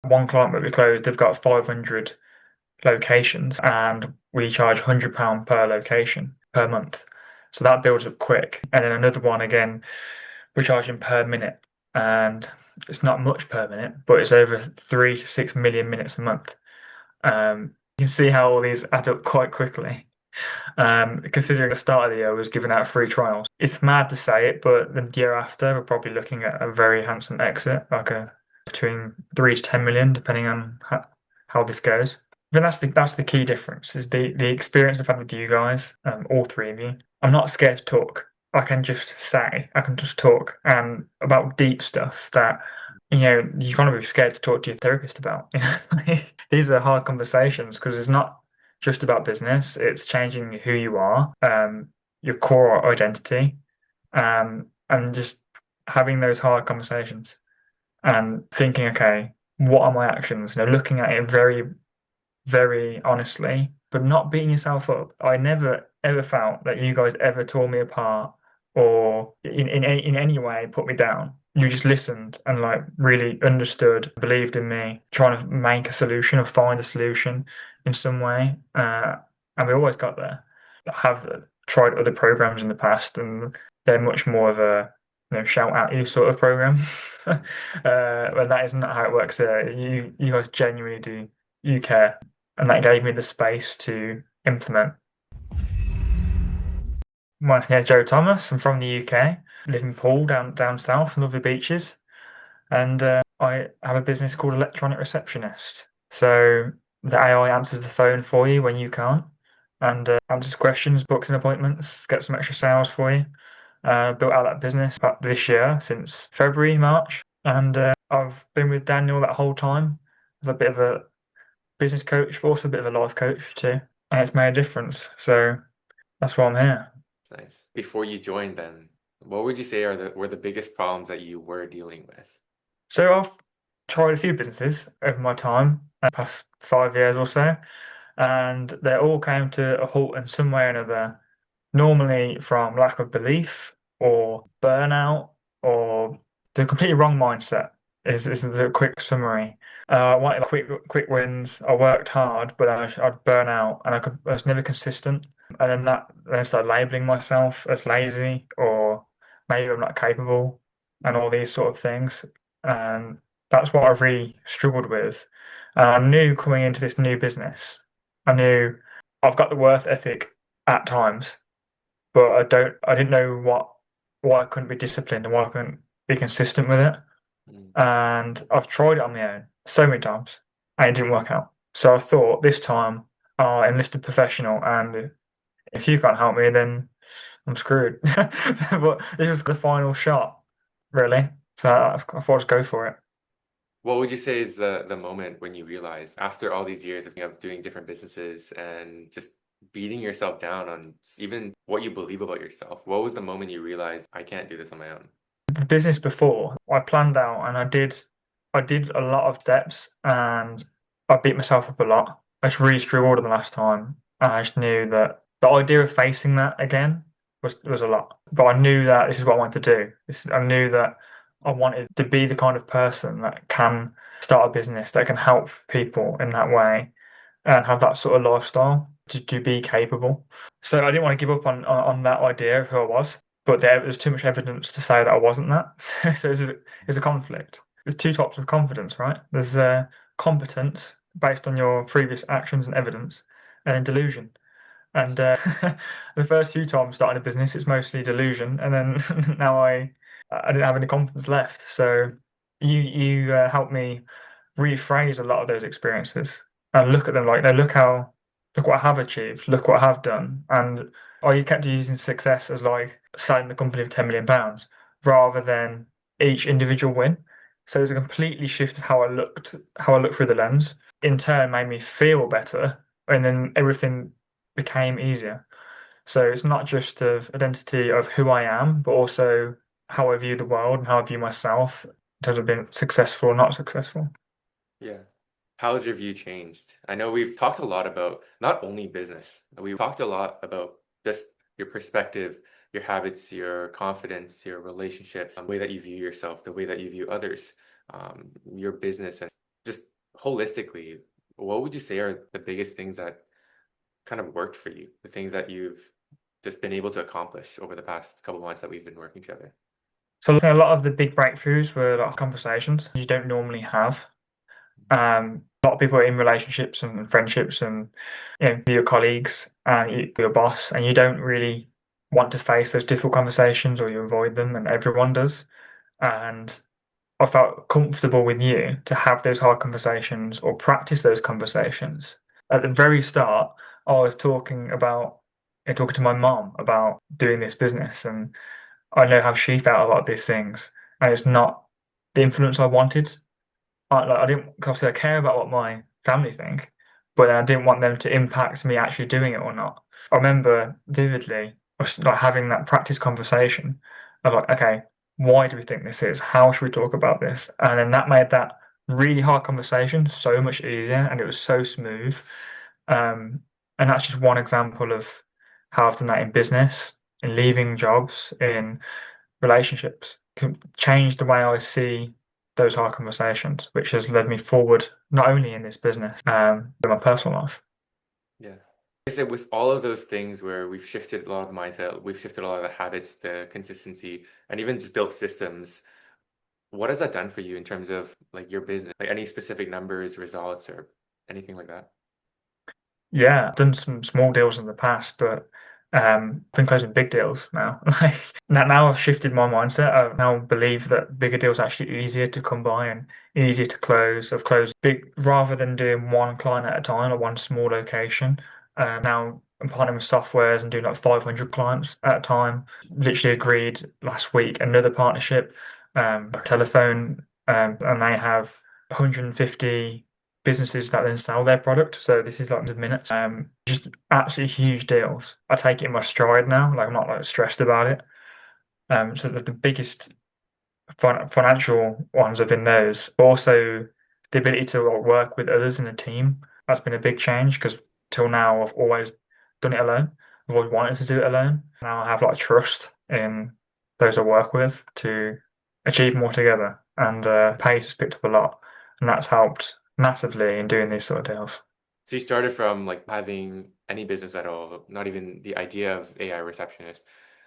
One client that we closed, they've got 500 locations and we charge £100 per location per month. So that builds up quick. And then another one again, we're charging per minute. And it's not much per minute, but it's over 3 to 6 million minutes a month. You can see how all these add up quite quickly. Considering the start of the year was giving out free trials. It's mad to say it, but the year after, we're probably looking at a very handsome exit, like a between 3 to 10 million, depending on how this goes. But that's the key difference is the experience I've had with you guys, all three of you. I'm not scared to talk. I can just talk and about deep stuff that you kind of be scared to talk to your therapist about. These are hard conversations because it's not just about business. It's changing who you are, your core identity, and just having those hard conversations and thinking, okay, what are my actions? Looking at it very, very honestly, but not beating yourself up. I never ever felt that you guys ever tore me apart or in any way put me down. You just listened and like really understood, believed in me, trying to make a solution or find a solution in some way. And we always got there. I have tried other programs in the past, and they're much more of a shout at you sort of program. But that is not how it works here. You guys genuinely do you care, and that gave me the space to implement. Well, yeah, Joe Thomas. I'm from the UK. Live in Poole, down south, lovely beaches, and I have a business called Electronic Receptionist. So the AI answers the phone for you when you can't, and answers questions, books and appointments, gets some extra sales for you. Built out that business about this year since February, March, and I've been with Daniel that whole time as a bit of a business coach, but also a bit of a life coach too, and it's made a difference. So that's why I'm here. Nice. Before you joined then, what would you say were the biggest problems that you were dealing with? So I've tried a few businesses over my time, past 5 years or so, and they all came to a halt in some way or another, normally from lack of belief or burnout or the completely wrong mindset is the quick summary. I wanted quick wins. I worked hard, but I'd burn out and I was never consistent. And then I started labeling myself as lazy or maybe I'm not capable and all these sort of things. And that's what I've really struggled with. And I knew coming into this new business, I knew I've got the worth ethic at times, but I didn't know why I couldn't be disciplined and why I couldn't be consistent with it. Mm. And I've tried it on my own so many times and it didn't work out. So I thought this time I'll enlist a professional, and if you can't help me, then I'm screwed. But this was the final shot, really. So I thought I'd go for it. What would you say is the moment when you realized after all these years of doing different businesses and just beating yourself down on even what you believe about yourself? What was the moment you realized I can't do this on my own? The business before, I planned out and I did a lot of steps and I beat myself up a lot. I just really struggled the last time. And I just knew that the idea of facing that again was a lot. But I knew that this is what I wanted to do. I knew that I wanted to be the kind of person that can start a business that can help people in that way and have that sort of lifestyle to be capable. So I didn't want to give up on that idea of who I was, but there was too much evidence to say that I wasn't that. So it's a conflict. There's two types of confidence, right? There's competence based on your previous actions and evidence, and then delusion. And the first few times starting a business, it's mostly delusion, and then now I didn't have any confidence left. So you helped me rephrase a lot of those experiences and look at them like, no, look what I have achieved, look what I have done, and you kept using success as like selling the company of £10 million rather than each individual win. So it was a completely shift of how I looked through the lens. In turn, made me feel better, and then everything became easier. So it's not just of identity of who I am, but also how I view the world and how I view myself in terms of being successful or not successful. Yeah. How has your view changed? I know we've talked a lot about not only business, we've talked a lot about just your perspective, your habits, your confidence, your relationships, the way that you view yourself, the way that you view others, your business, and just holistically, what would you say are the biggest things that kind of worked for you? The things that you've just been able to accomplish over the past couple months that we've been working together? So I think a lot of the big breakthroughs were a lot of conversations you don't normally have. A lot of people are in relationships and friendships and your colleagues and your boss, and you don't really want to face those difficult conversations or you avoid them, and everyone does. And I felt comfortable with you to have those hard conversations or practice those conversations. At the very start, I was talking to my mom about doing this business, and I know how she felt about these things, and it's not the influence I wanted. I didn't, 'cause obviously I care about what my family think, but I didn't want them to impact me actually doing it or not. I remember vividly us like having that practice conversation of like, okay, why do we think this is? How should we talk about this? And then that made that really hard conversation so much easier, and it was so smooth. Um, and that's just one example of how I've done that in business, in leaving jobs, in relationships, can change the way I see those hard conversations, which has led me forward not only in this business, but my personal life. Yeah. I said with all of those things where we've shifted a lot of the mindset, we've shifted a lot of the habits, the consistency, and even just built systems. What has that done for you in terms of like your business? Like any specific numbers, results, or anything like that? Yeah, I've done some small deals in the past, but I've been closing big deals now. Like now I've shifted my mindset. I now believe that bigger deals are actually easier to come by and easier to close. I've closed big rather than doing one client at a time or one small location. Now I'm partnering with softwares and doing like 500 clients at a time. Literally agreed last week another partnership, a telephone, and they have 150 businesses that then sell their product. So this is like the minutes. Just absolutely huge deals. I take it in my stride now. Like I'm not like stressed about it. So the biggest financial ones have been those, but also the ability to work with others in a team. That's been a big change because till now I've always done it alone. I've always wanted to do it alone. Now I have like trust in those I work with to achieve more together, and pace has picked up a lot, and that's helped massively in doing these sort of deals. So you started from like having any business at all, not even the idea of AI receptionist,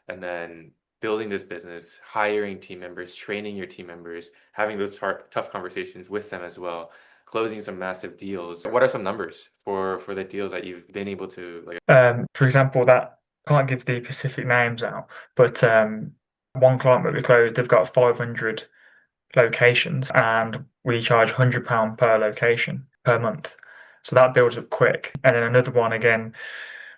and then building this business, hiring team members, training your team members, having those hard, tough conversations with them as well, closing some massive deals. What are some numbers for the deals that you've been able to like? For example, that can't give the specific names out, but one client that we closed, they've got 500 locations and we charge £100 per location per month. So that builds up quick. And then another one again,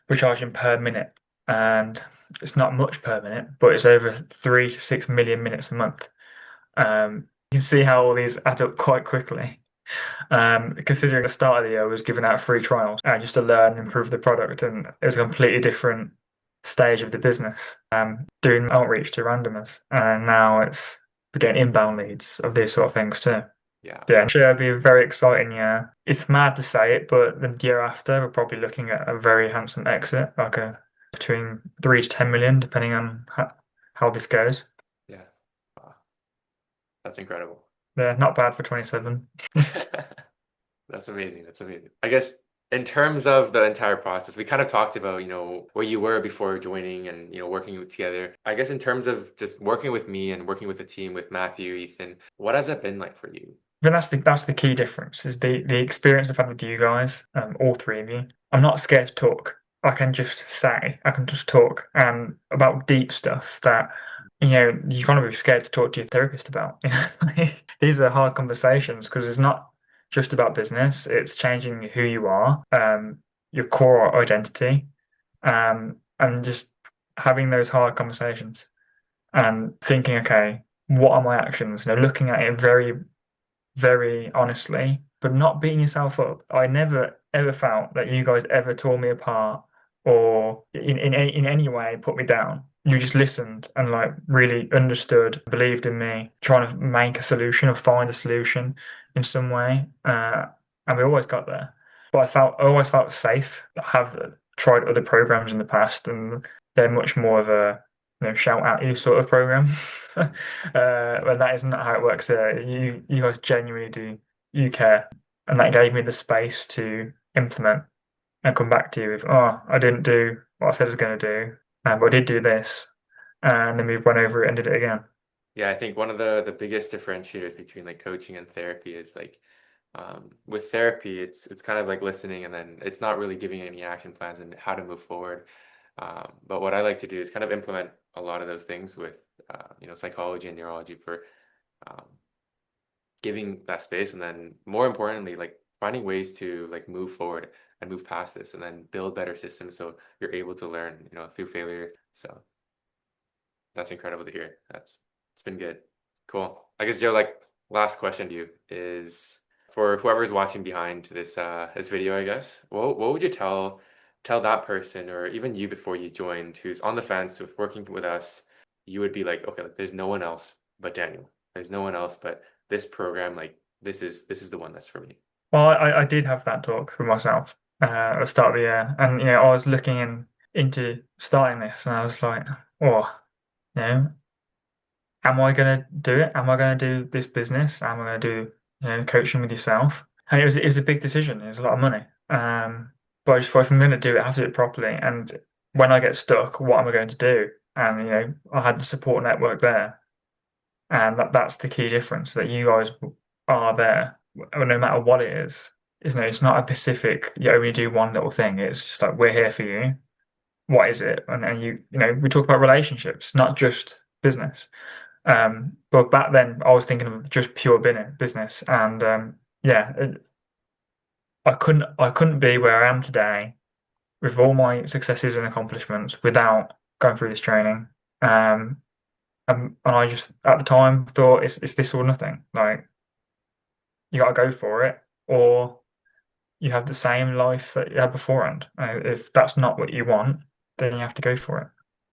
we're charging per minute. And it's not much per minute, but it's over 3 to 6 million minutes a month. You can see how all these add up quite quickly. Considering the start of the year, I was giving out free trials just to learn and improve the product, and it was a completely different stage of the business. Doing outreach to randomers, and now it's getting inbound leads of these sort of things too. Yeah. Yeah, I'm sure it'll be a very exciting year. It's mad to say it, but the year after, we're probably looking at a very handsome exit, like a between 3 to 10 million, depending on how this goes. Yeah. Wow. That's incredible. Yeah, not bad for 27. That's amazing. That's amazing. I guess in terms of the entire process, we kind of talked about, where you were before joining and, working together. I guess in terms of just working with me and working with the team with Matthew, Ethan, what has that been like for you? But that's the key difference is the experience I've had with you guys, all three of you. I'm not scared to talk. I can just talk about deep stuff that you kind of be scared to talk to your therapist about. These are hard conversations because it's not just about business. It's changing who you are, your core identity, and just having those hard conversations and thinking, okay, what are my actions? Looking at it very honestly, but not beating yourself up. I never ever felt that you guys ever tore me apart or in any way put me down. You just listened and like really understood, believed in me, trying to make a solution or find a solution in some way. And we always got there. But I always felt safe. I have tried other programs in the past, and they're much more of a shout at you sort of program. But that is not how it works here. You guys genuinely do. You care. and that gave me the space to implement and come back to you with, oh, I didn't do what I said I was going to do, but I did do this, and then we went over it and did it again. Yeah, I think one of the biggest differentiators between like coaching and therapy is like with therapy, it's kind of like listening, and then it's not really giving any action plans and how to move forward. But what I like to do is kind of implement a lot of those things with psychology and neurology for um, giving that space, and then more importantly, like finding ways to like move forward and move past this, and then build better systems so you're able to learn, through failure. So that's incredible to hear. It's been good. Cool. I guess Joe, like last question to you is for whoever's watching behind this video, I guess, what would you tell that person or even you before you joined who's on the fence with working with us? You would be like, okay, like, there's no one else but Daniel. There's no one else but this program. Like this is the one that's for me. Well, I did have that talk for myself at the start of the year, and I was looking into starting this, and I was like, oh, you know, am I going to do it? Am I going to do this business? Am I going to do coaching with yourself? And it was a big decision. It was a lot of money. But I just thought if I'm going to do it, I have to do it properly. And when I get stuck, what am I going to do? And I had the support network there, and that's the key difference that you guys are there, no matter what it is. It's not a specific. You only do one little thing. It's just like we're here for you. What is it? And we talk about relationships, not just business. But back then, I was thinking of just pure business, and yeah, I couldn't be where I am today with all my successes and accomplishments without going through this training. And I just at the time thought it's this or nothing. Like you got to go for it, or you have the same life that you had beforehand. If that's not what you want, then you have to go for it.